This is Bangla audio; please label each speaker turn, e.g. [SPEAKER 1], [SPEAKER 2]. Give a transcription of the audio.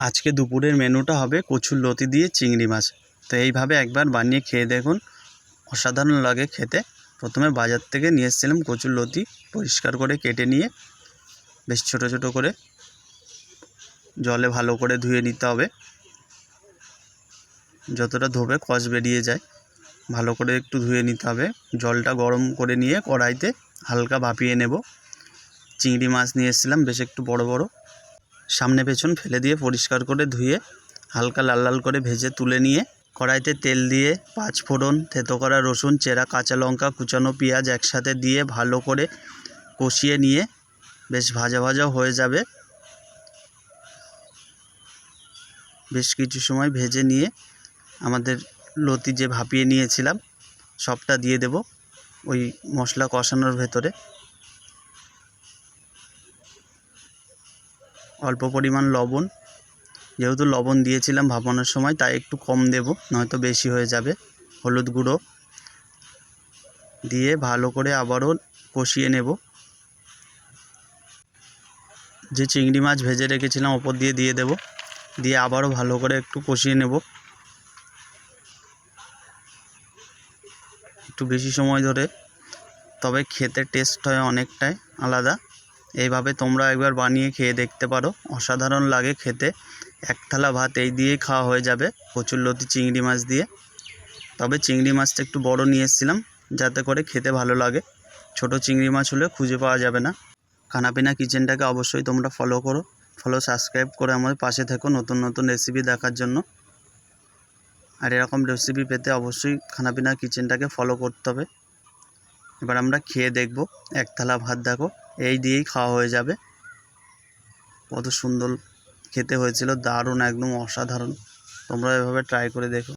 [SPEAKER 1] আজকে দুপুরের মেনুটা হবে কচুর লতি দিয়ে চিংড়ি মাছ। তো এইভাবে একবার বানিয়ে খেয়ে দেখুন, অসাধারণ লাগে খেতে। প্রথমে বাজার থেকে নিয়ে এসেছিলাম কচুর লতি, পরিষ্কার করে কেটে নিয়ে বেশ ছোট ছোট করে জলে ভালো করে ধুয়ে নিতে হবে। যতটা ধোবে কষ বেরিয়ে যায়, ভালো করে একটু ধুয়ে নিতে হবে। জলটা গরম করে নিয়ে কড়াইতে হালকা ভাপিয়ে নেব। চিংড়ি মাছ নিয়ে এসেছিলাম বেশ একটু বড় বড়, সামনে পেছন ফেলে দিয়ে পরিষ্কার করে ধুয়ে হালকা লাল লাল করে ভেজে তুলে নিয়ে কড়াইতে তেল দিয়ে 5 ফোড়ন, থেতো করা রসুন, চেরা কাঁচা লঙ্কা, কুচানো পেঁয়াজ একসাথে দিয়ে ভালো করে কষিয়ে নিয়ে বেশ ভাজা ভাজা হয়ে যাবে। বেশ কিছু সময় ভেজে নিয়ে আমাদের লতি যে ভাপিয়ে নিয়েছিলাম সবটা দিয়ে দেব ওই মশলা কষানোর ভেতরে। অল্প পরিমাণ লবণ, যেহেতু লবণ দিয়েছিলাম ভাপানোর সময় তাই একটু কম দেব, নয়তো বেশি হয়ে যাবে। হলুদ গুঁড়ো দিয়ে ভালো করে আবারও কষিয়ে নেব। যে চিংড়ি মাছ ভেজে রেখেছিলাম ওপর দিয়ে দেব, দিয়ে আবারও ভালো করে একটু কষিয়ে নেব, একটু বেশি সময় ধরে, তবে খেতে টেস্ট হয় অনেকটাই আলাদা। এইভাবে তোমরা একবার বানিয়ে খেয়ে দেখতে পারো, অসাধারণ লাগে খেতে। এক থালা ভাত এই দিয়েই খাওয়া হয়ে যাবে কচুরলতি চিংড়ি মাছ দিয়ে। তবে চিংড়ি মাছটা একটু বড় নিয়ে এসেছিলাম যাতে করে খেতে ভালো লাগে, ছোট চিংড়ি মাছ হলে খুঁজে পাওয়া যাবে না। খানাপিনা কিচেনটাকে অবশ্যই তোমরা ফলো করো, সাবস্ক্রাইব করে আমাদের পাশে থেকো নতুন নতুন রেসিপি দেখার জন্য। আর এরকম রেসিপি পেতে অবশ্যই খানাপিনা কিচেনটাকে ফলো করতে হবে। এবার আমরা খেয়ে দেখব। এক থালা ভাত দেখো এই দিয়েই খাওয়া হয়ে যাবে। কত সুন্দর খেতে হয়েছিল, দারুণ, একদম অসাধারণ। তোমরা এভাবে ট্রাই করে দেখো।